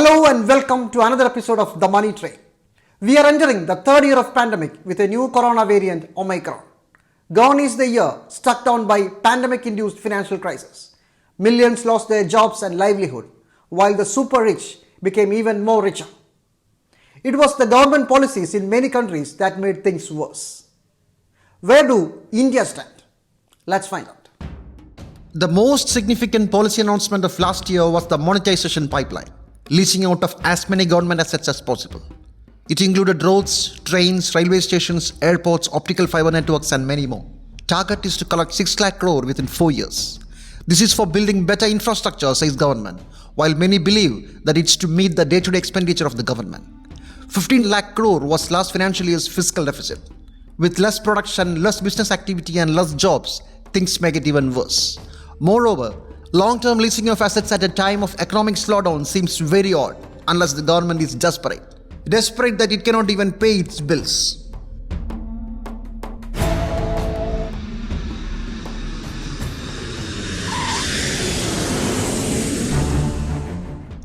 Hello and welcome to another episode of The Money Train. We are entering the third year of pandemic with a new corona variant, Omicron. Gone is the year struck down by pandemic-induced financial crisis. Millions lost their jobs and livelihood, while the super rich became even more richer. It was the government policies in many countries that made things worse. Where do India stand? Let's find out. The most significant policy announcement of last year was the monetization pipeline, leasing out of as many government assets as possible. It included roads, trains, railway stations, airports, optical fiber networks and many more. Target is to collect 6 lakh crore within 4 years. This is for building better infrastructure, says government, while many believe that it's to meet the day-to-day expenditure of the government. 15 lakh crore was last financial year's fiscal deficit. With less production, less business activity and less jobs, things make it even worse. Moreover, long-term leasing of assets at a time of economic slowdown seems very odd unless the government is desperate that it cannot even pay its bills.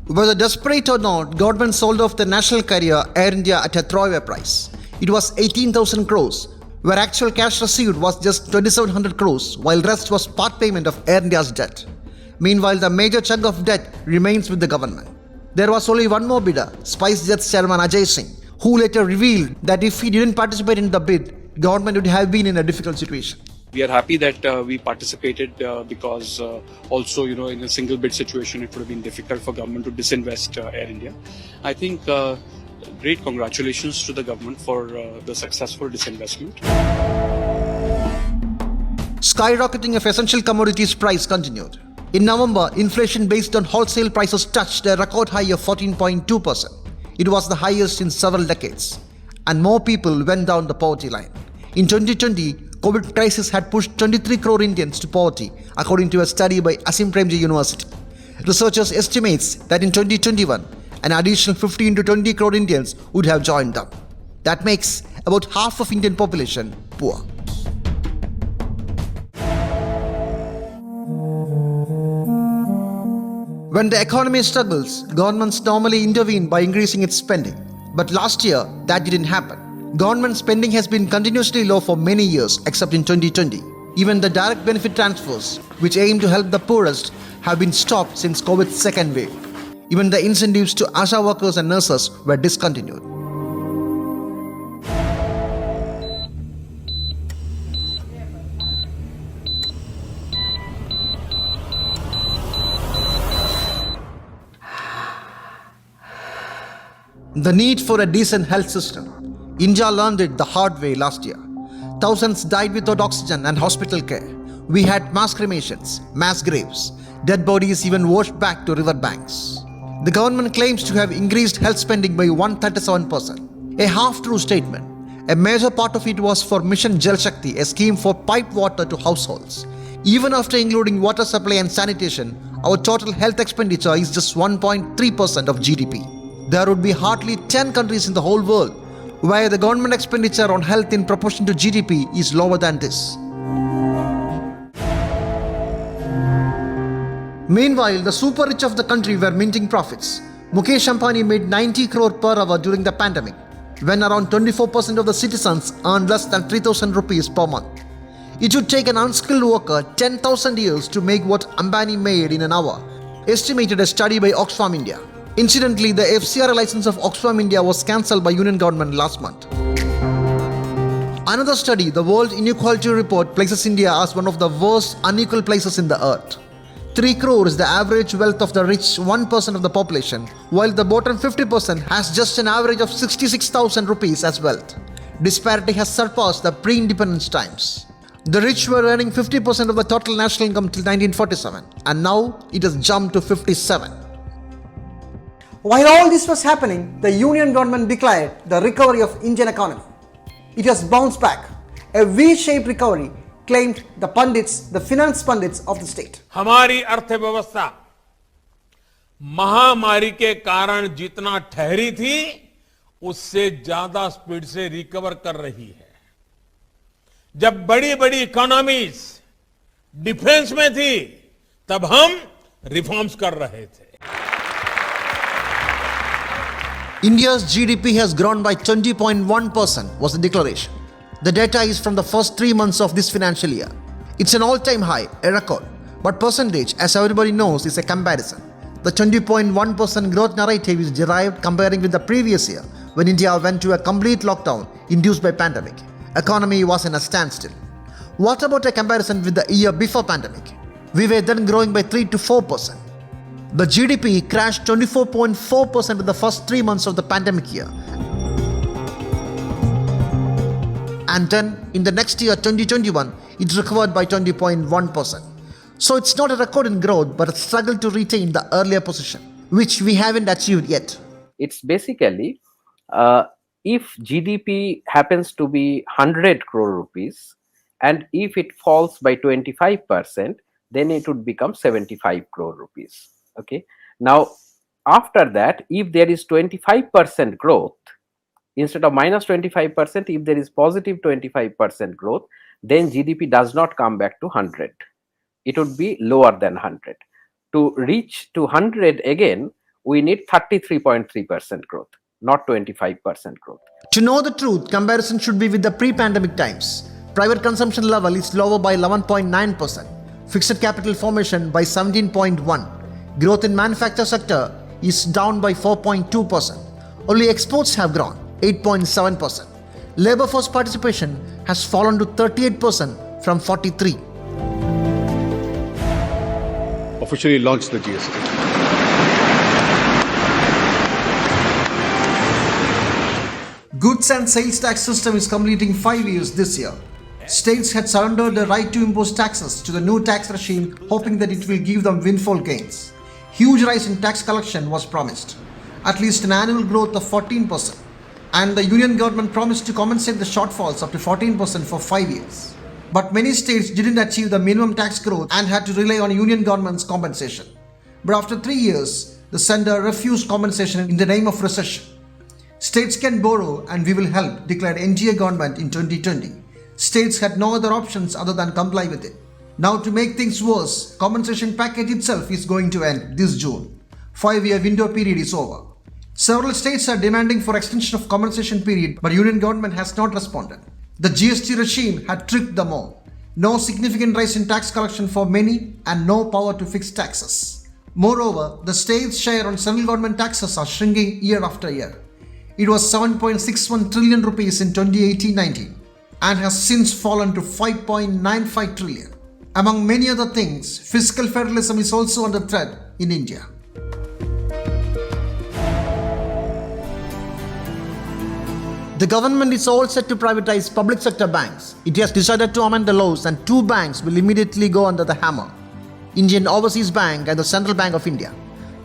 Whether desperate or not, government sold off the national carrier Air India at a throwaway price. It was 18,000 crores, where actual cash received was just 2,700 crores, while rest was part payment of Air India's debt. Meanwhile, the major chunk of debt remains with the government. There was only one more bidder, SpiceJet's chairman Ajay Singh, who later revealed that if he didn't participate in the bid, government would have been in a difficult situation. We are happy that we participated because also, in a single bid situation, it would have been difficult for government to disinvest Air India. I think great congratulations to the government for the successful disinvestment. Skyrocketing of essential commodities price continued. In November, inflation based on wholesale prices touched a record high of 14.2%. It was the highest in several decades, and more people went down the poverty line. In 2020, COVID crisis had pushed 23 crore Indians to poverty, according to a study by Asim Premji University. Researchers estimates that in 2021, an additional 15 to 20 crore Indians would have joined them. That makes about half of Indian population poor. When the economy struggles, governments normally intervene by increasing its spending. But last year, that didn't happen. Government spending has been continuously low for many years, except in 2020. Even the direct benefit transfers, which aim to help the poorest, have been stopped since COVID's second wave. Even the incentives to ASHA workers and nurses were discontinued. The need for a decent health system. India learned it the hard way last year. Thousands died without oxygen and hospital care. We had mass cremations, mass graves, dead bodies even washed back to river banks. The government claims to have increased health spending by 137%. A half-true statement. A major part of it was for Mission Jal Shakti, a scheme for piped water to households. Even after including water supply and sanitation, our total health expenditure is just 1.3% of GDP. There would be hardly 10 countries in the whole world where the government expenditure on health in proportion to GDP is lower than this. Meanwhile, the super rich of the country were minting profits. Mukesh Ambani made 90 crore per hour during the pandemic, when around 24% of the citizens earned less than 3,000 rupees per month. It would take an unskilled worker 10,000 years to make what Ambani made in an hour, estimated a study by Oxfam India. Incidentally, the FCRA license of Oxfam India was cancelled by Union government last month. Another study, the World Inequality Report, places India as one of the worst unequal places in the earth. 3 crore is the average wealth of the rich 1% of the population, while the bottom 50% has just an average of 66,000 rupees as wealth. Disparity has surpassed the pre-independence times. The rich were earning 50% of the total national income till 1947, and now it has jumped to 57%. While all this was happening, the Union government declared the recovery of Indian economy. It has bounced back. A V-shaped recovery claimed the pundits, the finance pundits of the state. हमारी अर्थव्यवस्था महामारी के कारण जितना ठहरी थी, उससे ज्यादा स्पीड से रिकवर कर रही है। जब बड़ी बड़ी इकोनॉमीज डिफेंस में थी, तब हम रिफॉर्म्स कर रहे थे। India's GDP has grown by 20.1% was the declaration. The data is from the first 3 months of this financial year. It's an all-time high, a record. But percentage, as everybody knows, is a comparison. The 20.1% growth narrative is derived comparing with the previous year when India went to a complete lockdown induced by pandemic. Economy was in a standstill. What about a comparison with the year before pandemic? We were then growing by 3 to 4%. The GDP crashed 24.4% in the first 3 months of the pandemic year. And then in the next year, 2021, it recovered by 20.1%. So it's not a record in growth, but a struggle to retain the earlier position, which we haven't achieved yet. It's basically if GDP happens to be 100 crore rupees and if it falls by 25%, then it would become 75 crore rupees. Okay. Now, after that, if there is 25% growth, instead of minus 25%, if there is positive 25% growth, then GDP does not come back to 100. It would be lower than 100. To reach to 100 again, we need 33.3% growth, not 25% growth. To know the truth, comparison should be with the pre-pandemic times. Private consumption level is lower by 11.9%. Fixed capital formation by 17.1%. Growth in manufacture sector is down by 4.2%. Only exports have grown 8.7%. Labor force participation has fallen to 38% from 43%. Officially launched the GST. Goods and sales tax system is completing 5 years this year. States had surrendered the right to impose taxes to the new tax regime, hoping that it will give them windfall gains. Huge rise in tax collection was promised, at least an annual growth of 14%, and the union government promised to compensate the shortfalls up to 14% for 5 years. But many states didn't achieve the minimum tax growth and had to rely on union government's compensation. But after 3 years, the center refused compensation in the name of recession. States can borrow and we will help, declared NGA government in 2020. States had no other options other than comply with it. Now, to make things worse, compensation package itself is going to end this June. 5-year window period is over. Several states are demanding for extension of compensation period, but union government has not responded. The GST regime had tricked them all. No significant rise in tax collection for many and no power to fix taxes. Moreover, the state's share on central government taxes are shrinking year after year. It was 7.61 trillion rupees in 2018-19 and has since fallen to 5.95 trillion. Among many other things, fiscal federalism is also under threat in India. The government is all set to privatize public sector banks. It has decided to amend the laws and 2 banks will immediately go under the hammer. Indian Overseas Bank and the Central Bank of India.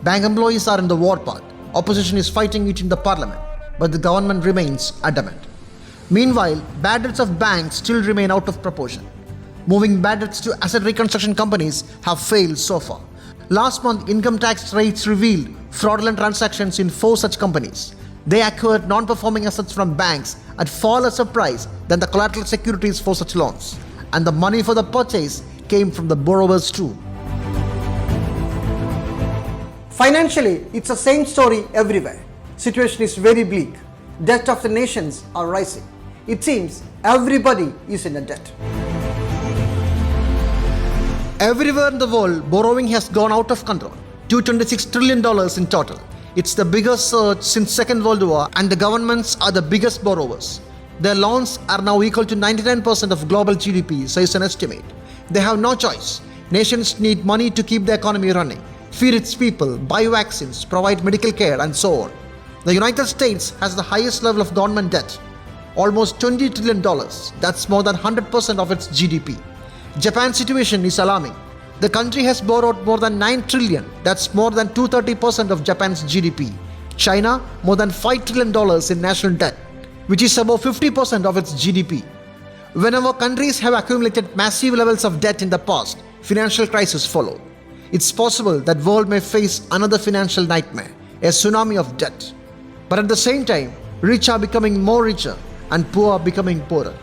Bank employees are in the war path. Opposition is fighting it in the parliament, but the government remains adamant. Meanwhile, bad debts of banks still remain out of proportion. Moving bad debts to asset reconstruction companies have failed so far. Last month, income tax rates revealed fraudulent transactions in 4 such companies. They acquired non-performing assets from banks at far lesser price than the collateral securities for such loans. And the money for the purchase came from the borrowers too. Financially, it's the same story everywhere. Situation is very bleak. Debt of the nations are rising. It seems everybody is in a debt. Everywhere in the world, borrowing has gone out of control. $226 trillion in total. It's the biggest surge since Second World War and the governments are the biggest borrowers. Their loans are now equal to 99% of global GDP, says an estimate. They have no choice. Nations need money to keep the economy running, feed its people, buy vaccines, provide medical care and so on. The United States has the highest level of government debt, almost $20 trillion. That's more than 100% of its GDP. Japan's situation is alarming. The country has borrowed more than 9 trillion, that's more than 230% of Japan's GDP. China, more than $5 trillion in national debt, which is above 50% of its GDP. Whenever countries have accumulated massive levels of debt in the past, financial crisis followed. It's possible that the world may face another financial nightmare, a tsunami of debt. But at the same time, rich are becoming more richer and poor are becoming poorer.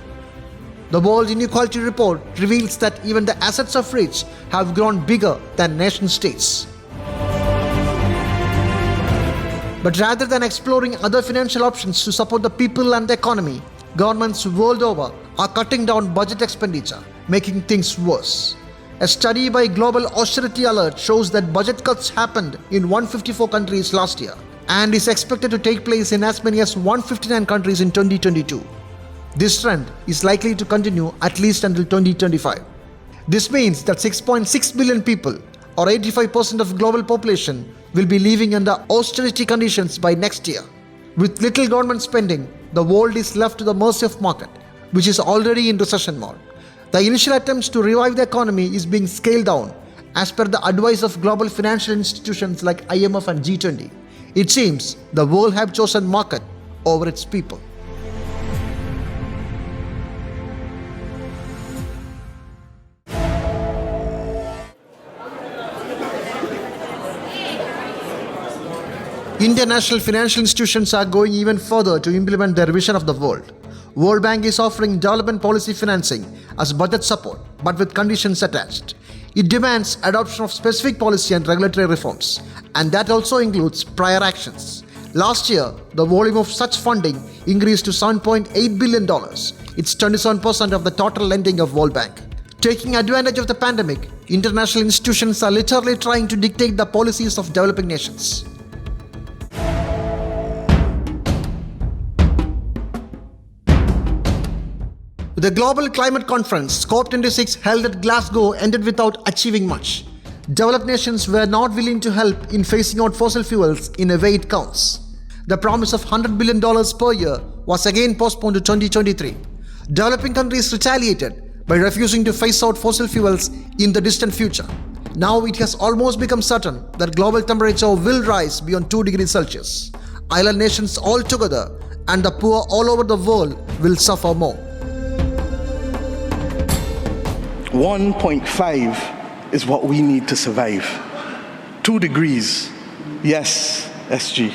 The World Inequality Report reveals that even the assets of rich have grown bigger than nation states. But rather than exploring other financial options to support the people and the economy, governments world over are cutting down budget expenditure, making things worse. A study by Global Austerity Alert shows that budget cuts happened in 154 countries last year and is expected to take place in as many as 159 countries in 2022. This trend is likely to continue at least until 2025. This means that 6.6 billion people, or 85% of global population, will be living under austerity conditions by next year. With little government spending, the world is left to the mercy of market, which is already in recession mode. The initial attempts to revive the economy is being scaled down as per the advice of global financial institutions like IMF and G20. It seems the world have chosen market over its people. International financial institutions are going even further to implement their vision of the world. World Bank is offering development policy financing as budget support, but with conditions attached. It demands adoption of specific policy and regulatory reforms, and that also includes prior actions. Last year, the volume of such funding increased to $7.8 billion. It's 27% of the total lending of World Bank. Taking advantage of the pandemic, international institutions are literally trying to dictate the policies of developing nations. The Global Climate Conference, COP26, held at Glasgow ended without achieving much. Developed nations were not willing to help in phasing out fossil fuels in a way it counts. The promise of $100 billion per year was again postponed to 2023. Developing countries retaliated by refusing to phase out fossil fuels in the distant future. Now it has almost become certain that global temperature will rise beyond 2 degrees Celsius. Island nations all together and the poor all over the world will suffer more. 1.5 is what we need to survive. 2 degrees, yes, SG,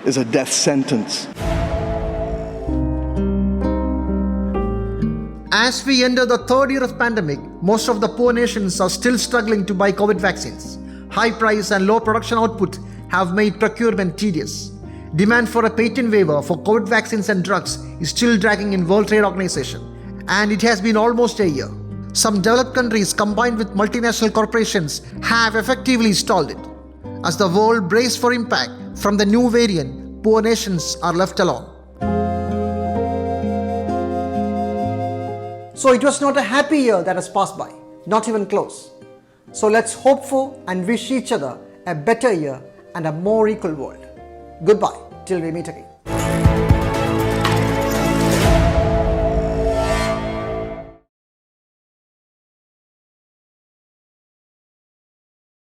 is a death sentence. As we enter the third year of pandemic, most of the poor nations are still struggling to buy COVID vaccines. High price and low production output have made procurement tedious. Demand for a patent waiver for COVID vaccines and drugs is still dragging in World Trade Organization, and it has been almost a year. Some developed countries combined with multinational corporations have effectively stalled it. As the world braces for impact from the new variant, poor nations are left alone. So it was not a happy year that has passed by, not even close. So let's hope for and wish each other a better year and a more equal world. Goodbye till we meet again.